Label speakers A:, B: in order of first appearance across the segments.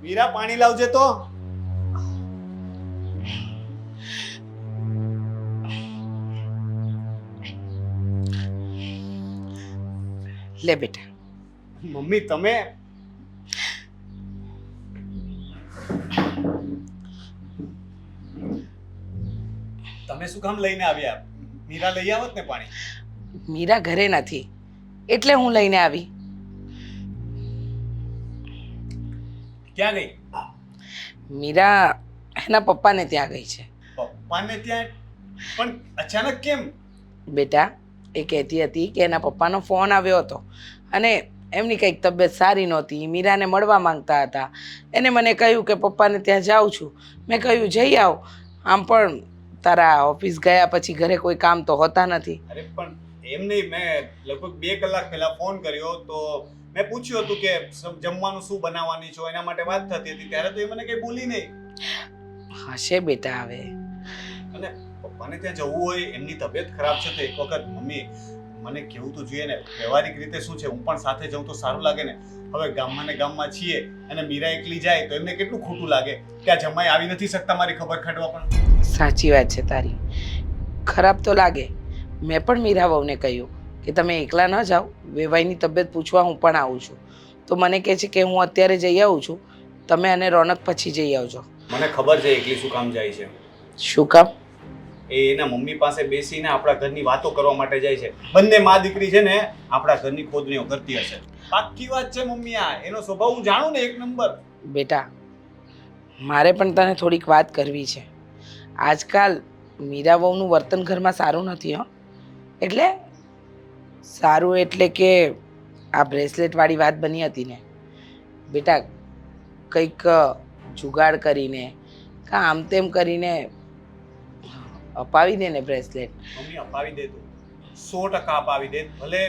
A: મીરા પાણી લાવજે તો.
B: લે બેટા.
A: મમ્મી તમે તમે શું કામ લઈને આવ્યા? મીરા લઈ આવત ને પાણી.
B: મીરા ઘરે નથી એટલે હું લઈને આવી.
A: ક્યાં ગઈ?
B: મીરા એના પપ્પાને ત્યાં ગઈ છે.
A: પપ્પાને ત્યાં? પણ અચાનક કેમ?
B: બેટા એ કહેતી હતી કે એના પપ્પાનો ફોન આવ્યો હતો અને એમની કંઈક તબિયત સારી નહોતી, મીરાને મળવા માંગતા હતા. એને મને કહ્યું કે પપ્પાને ત્યાં જાઉં છું. મેં કહ્યું જઈ આવ. આમ પણ તારા ઓફિસ ગયા પછી ઘરે કોઈ કામ તો હોતા નથી.
A: અરે પણ એમ નહીં, મેં લગભગ 2 કલાક પહેલા ફોન કર્યો તો મેં પૂછ્યું હતું કે જમવાનું શું બનાવવાની છો, એના માટે વાત થતી હતી. ત્યારે તો એ મને કંઈ બોલી નહીં.
B: હશે બેટા હવે.
A: અને પપ્પાને ત્યાં જવું હોય, એમની તબિયત ખરાબ છે તો એક વખત મમ્મી મને કેવું તો જોઈએ ને. વ્યવહારિક રીતે શું છે, હું પણ સાથે જાઉં તો સારું લાગે ને. હવે ગામમાં ને ગામમાં છીએ અને મીરા એકલી જાય તો એમને કેટલું ખોટું લાગે કે આ જમાઈ આવી નથી શકતા મારી ખબર કાઢવા. પણ
B: સાચી વાત છે તારી. ખરાબ તો લાગે. મેં પણ મીરા વહુને કહ્યું કે તમે એકલા ન જાઓ, વેવાઈની તબિયત પૂછવા હું પણ આવું છું. તો મને કહે છે કે હું અત્યારે જઈ આવું છું, તમે અને રોનક પછી જઈ આવજો.
A: મને ખબર છે એકલી શું કામ જાય છે.
B: શું કામ?
A: એ એના મમ્મી પાસે બેસીને આપણા ઘરની વાતો કરવા માટે જાય છે. બંને માં દીકરી છે ને આપણા ઘરની ખોદણીઓ કરતી હશે. પાક્કી વાત છે મમ્મી, આ એનો સ્વભાવ હું જાણું ને, 1 નંબર.
B: બેટા મારે પણ તને થોડીક વાત કરવી છે. આજકાલ મીરા વહુનું વર્તન ઘરમાં સારું નથી હો. એટલે સારું એટલે કે આ બ્રેસલેટવાળી વાત બની હતી ને બેટા, કંઈક જુગાડ કરીને કાં આમ તેમ કરીને અપાવી દે ને બ્રેસલેટ.
A: મમ્મી અપાવી દે તું, 100% અપાવી દે. ભલે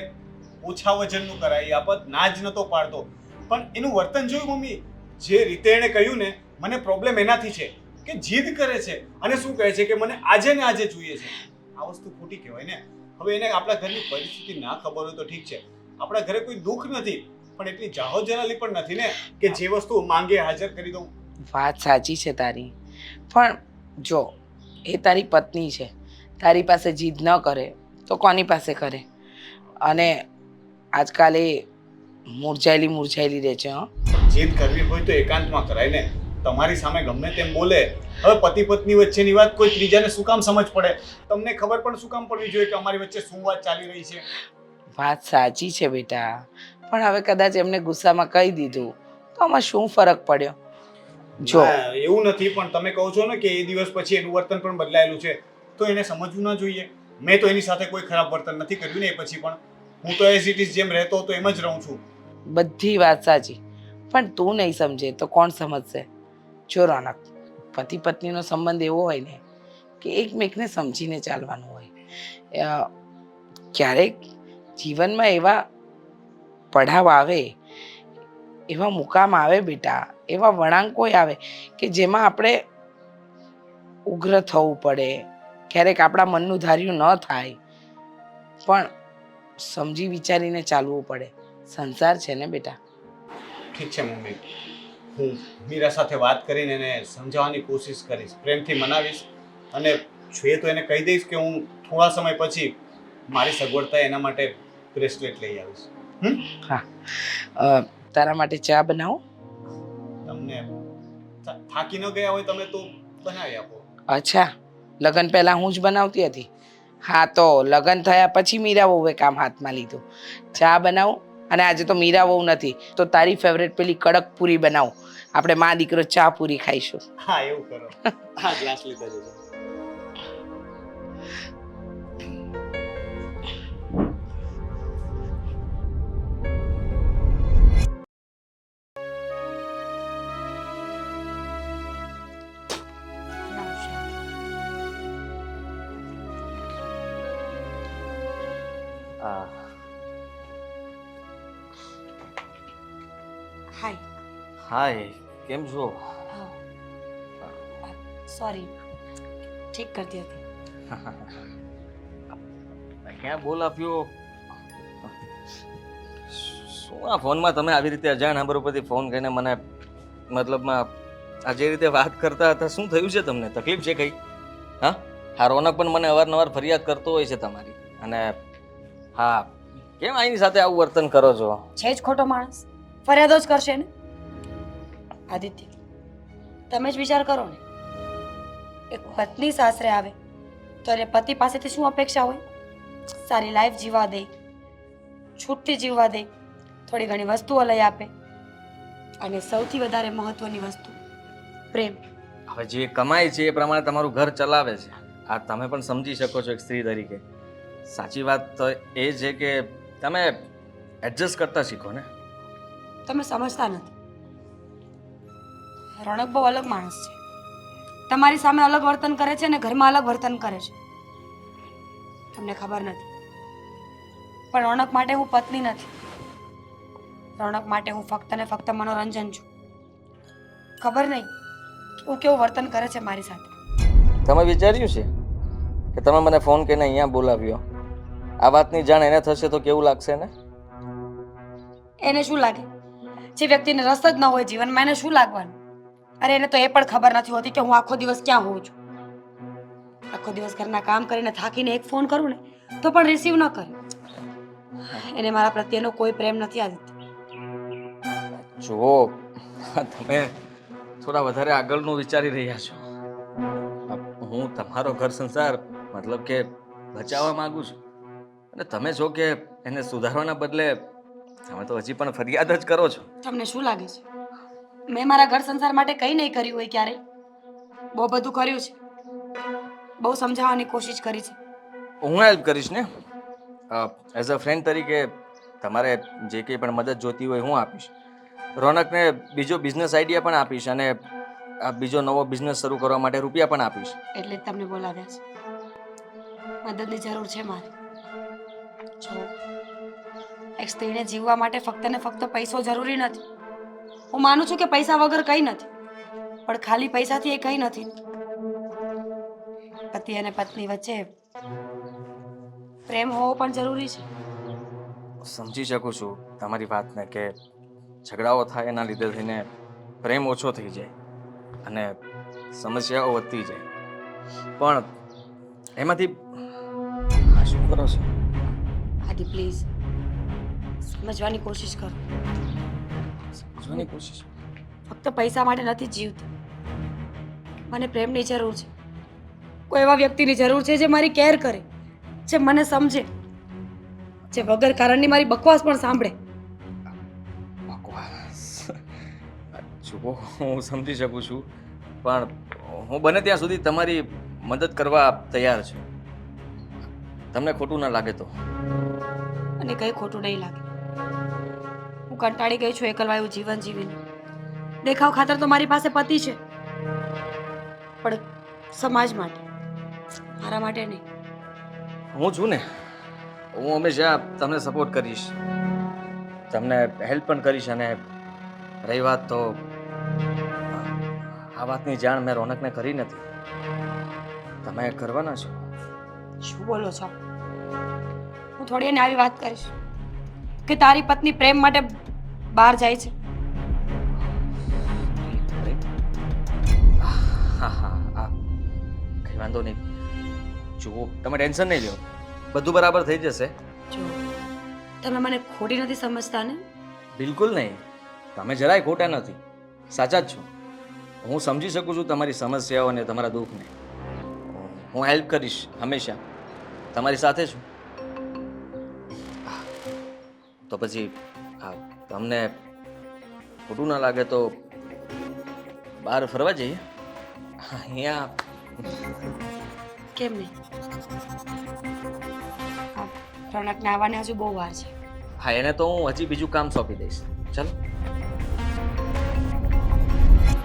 A: ઓછા વજનનું કરાય, આપત ના જ નતો પાડતો, પણ એનું વર્તન જોયું મમ્મી. જે રીતે એણે કહ્યું ને, મને પ્રોબ્લેમ એનાથી છે કે જીદ કરે છે અને શું કહે છે કે મને આજે ને આજે જોઈએ છે. આ વસ્તુ ખોટી કહેવાય ને. હવે એને આપણા ઘરની પરિસ્થિતિ ના ખબર હોય તો ઠીક છે, આપણા ઘરે કોઈ દુઃખ નથી, પણ એટલી જાહો જલાલી પણ નથી ને કે જે વસ્તુ માંગે હાજર કરી દઉં.
B: વાત સાચી છે તારી, પણ જો એ તારી પત્ની છે, તારી પાસે જીદ ન કરે તો કોની પાસે કરે? અને આજકાલ એ મૂરઝાયેલી રહે છે. હં,
A: જીદ કરવી હોય તો એકાંતમાં કરાય ને. તમારી સામે ગમે તેમ બોલે. હવે પતિ પત્ની વચ્ચેની વાત કોઈ ત્રીજાને શું કામ સમજ પડે? તમને ખબર પણ શું કામ પડવી જોઈએ કે અમારી વચ્ચે શું વાત ચાલી રહી છે?
B: વાત સાચી છે બેટા, પણ હવે કદાચ એમને ગુસ્સામાં કહી દીધું તો આમાં શું ફરક પડ્યો? જો
A: ના, એવું નથી, પણ તમે કહો છો ને કે એ દિવસ પછી એનું વર્તન પણ બદલાયેલું છે, તો એને સમજવું ના જોઈએ. મેં તો એની સાથે કોઈ ખરાબ વર્તન નથી કર્યું ને એ પછી પણ. હું તો એઝ ઇટ ઇઝ જેમ રહેતો હતો એમ જ રહું છું.
B: બધી વાત સાચી, પણ તું નહીં સમજે તો કોણ સમજશે? જો રોનક, પતિ પત્નીનો સંબંધ એવો હોય ને કે એકમેકને સમજીને ચાલવાનું હોય. ક્યારેક જીવનમાં એવા પડાવ આવે, એવા મુકામ આવે બેટા, એવા વળાંકો આવે કે જેમાં આપણે ઉગ્ર થવું પડે. ક્યારેક આપણા મનનું ધાર્યું ન થાય, પણ સમજી વિચારીને ચાલવું પડે. સંસાર છે ને બેટા.
A: ઠીક છે મમ્મી, હું મીરા સાથે વાત કરીને એને સમજાવવાની કોશિશ કરીશ, પ્રેમથી મનાવીશ. અને જોઈએ તો એને કહી દઈશ કે હું થોડા સમય પછી મારી સગવડ થાય એના માટે બ્રેસલેટ લઈ આવીશ.
B: હા, તારા માટે ચા બનાવું?
A: તમને થાકી ન ગયા હોય તમે તો બનાવી આપો.
B: અચ્છા, લગ્ન પહેલાં હું જ બનાવતી હતી. હા, તો લગ્ન થયા પછી મીરા વહુએ કામ હાથમાં લીધું. ચા બનાવું, અને આજે તો મીરા વહુ નથી તો તારી ફેવરેટ પેલી કડક પૂરી બનાવું. આપણે મા દીકરો ચા પૂરી ખાઈશું.
A: હા, એવું કરો. હા, ગ્લાસ લીધા જજો.
B: હાય.
C: હાય, કેમ છો?
D: સોરી, ઠીક કરતી હતી.
C: ક્યાં બોલ આપ્યો? શું આ ફોનમાં તમે આવી રીતે અજાણ નંબર ઉપરથી ફોન કરીને મને મતલબમાં આ જે રીતે વાત કરતા હતા શું થયું છે તમને? તકલીફ છે કઈ? હા, હા રોનક પણ મને અવારનવાર ફરિયાદ કરતો હોય છે તમારી. અને હા, કેમ આની સાથે આવું વર્તન કરો છો?
D: છે જ ખોટો માણસ, ફરિયાદો જ કરશે ને. આદિત્ય, તમે જ વિચાર કરો ને, એક પત્ની સાસરે આવે તો એને પતિ પાસેથી શું અપેક્ષા હોય? સારી લાઈફ જીવવા દે, છૂટથી જીવવા દે, થોડી ઘણી વસ્તુઓ લઈ આપે, અને સૌથી વધારે મહત્વની વસ્તુ પ્રેમ.
C: હવે જે કમાય છે એ પ્રમાણે તમારું ઘર ચલાવે છે. આ તમે પણ સમજી શકો છો એક સ્ત્રી તરીકે. સાચી વાત તો એ છે કે તમે એડજસ્ટ કરતા શીખો ને.
D: તમે સમજતા નથી. રોનક બહુ અલગ માણસ છે. તમારી સામે અલગ વર્તન કરે છે અને ઘરમાં અલગ વર્તન કરે છે. તમને ખબર નથી, પણ રોનક માટે હું પત્ની નથી. રોનક માટે હું ફક્ત ને ફક્ત મનોરંજન છું. ખબર નહીં કે હું કેવું વર્તન કરે છે મારી સાથે.
C: તમે વિચાર્યું છે કે તમે મને ફોન કરીને અહીંયા બોલાવ્યો? આ વાતની જાણ એને થશે તો કેવું લાગશે ને?
D: એને શું લાગે? જે વ્યક્તિને રસ જ ન હોય જીવનમાં, એને શું લાગવાનું? અરે એને તો એ પણ ખબર નથી હોતી કે હું આખો દિવસ ક્યાં હોઉં છું. આખો દિવસ ઘરના કામ કરીને થાકીને એક ફોન કરું ને તો પણ રિસીવ ન કરે. એને મારા પ્રત્યેનો કોઈ પ્રેમ નથી. આદિત્ય,
C: જુઓ, તમે થોડા વધારે આગળનું વિચારી રહ્યા છો. હું તમારો ઘર સંસાર મતલબ કે બચાવવા માંગુ છું, અને તમે છો કે એને સુધારવાના બદલે તમે તો હજી પણ ફરિયાદ જ કરો છો.
D: તમને શું લાગે છે મેં મારા ઘર સંસાર માટે કંઈ નહીં કર્યું હોય? ક્યારેય બહુ બધું કર્યું છે. બહુ સમજાવવાની કોશિશ કરી છે.
C: હું હેલ્પ કરીશ ને. એઝ અ ફ્રેન્ડ તરીકે તમારે જે કંઈ પણ મદદ જોતી હોય હું આપીશ. રોનકને બીજો બિઝનેસ આઈડિયા પણ આપીશ, અને આ બીજો નવો બિઝનેસ શરૂ કરવા માટે રૂપિયા પણ આપીશ.
D: એટલે જ તમને બોલાવ્યા છે. મદદની જરૂર છે મારે. જો, એક સ્ત્રીને જીવવા માટે ફક્ત ને ફક્ત પૈસો જરૂરી નથી. હું માનું છું કે પૈસા વગર કંઈ નથી, પણ ખાલી પૈસાથી એ કંઈ નથી. પતિ અને પત્ની વચ્ચે પ્રેમ હોવો પણ જરૂરી છે.
C: સમજી શકું છું તમારી વાતને કે ઝઘડાઓ થાય એના લીધે થઈને પ્રેમ ઓછો થઈ જાય અને સમસ્યાઓ વધતી જાય, પણ એમાંથી આ શું કરો છો?
D: આદિ પ્લીઝ સમજવાની કોશિશ કરો.
C: સમજવાની કોશિશ.
D: ફક્ત પૈસા માટે નથી જીવતી. મને પ્રેમની જરૂર છે. કોઈ એવા વ્યક્તિની જરૂર છે જે મારી કેર કરે, જે મને સમજે, જે વગર કારણની મારી બકવાસ પણ સાંભળે.
C: બકવાસ. જુઓ, હું સમજી શકું છું, પણ હું બને ત્યાં સુધી તમારી મદદ કરવા તૈયાર છું. તમને ખોટું ના લાગે તો.
D: અને કંઈ ખોટું નહીં લાગે. હું કંટાળી ગઈ છું એકલવાયું જીવન જીવીને. દેખાવ ખાતર તો મારી પાસે પતિ છે, પણ સમાજ માટે, મારા માટે નહીં.
C: હું છું ને, હું હંમેશા તમને સપોર્ટ કરીશ, તમને હેલ્પ પણ કરીશ. અને રહી વાત તો આ વાતની જાણ મેં રોનકને કરી નથી. તમે કરવાના છો.
D: શું બોલો છો? હું થોડી એને આવી વાત કરીશ કે તારી પત્ની પ્રેમ માટે બહાર જાય છે?
C: હા હા હા, કંઈ વાંધો નહીં. જુઓ, તમે ટેન્શન નહીં લો, બધું બરાબર થઈ જશે.
D: જો, તમે મને ખોટી નથી સમજતા ને?
C: બિલકુલ નહીં, તમે જરાય ખોટા નથી, સાચા જ છો. હું સમજી શકું છું તમારી સમસ્યાઓ અને તમારા દુઃખને. હું હેલ્પ કરીશ હંમેશા, તમારી સાથે છું. તો પછી તમને ખોટું ના લાગે તો બહાર ફરવા જઈએ. અહીંયા
D: કેમ નહીં? રોનકને આવવાને હજુ બહુ વાર છે.
C: હા, એને તો હું હજી બીજું કામ સોંપી દઈશ. ચાલો.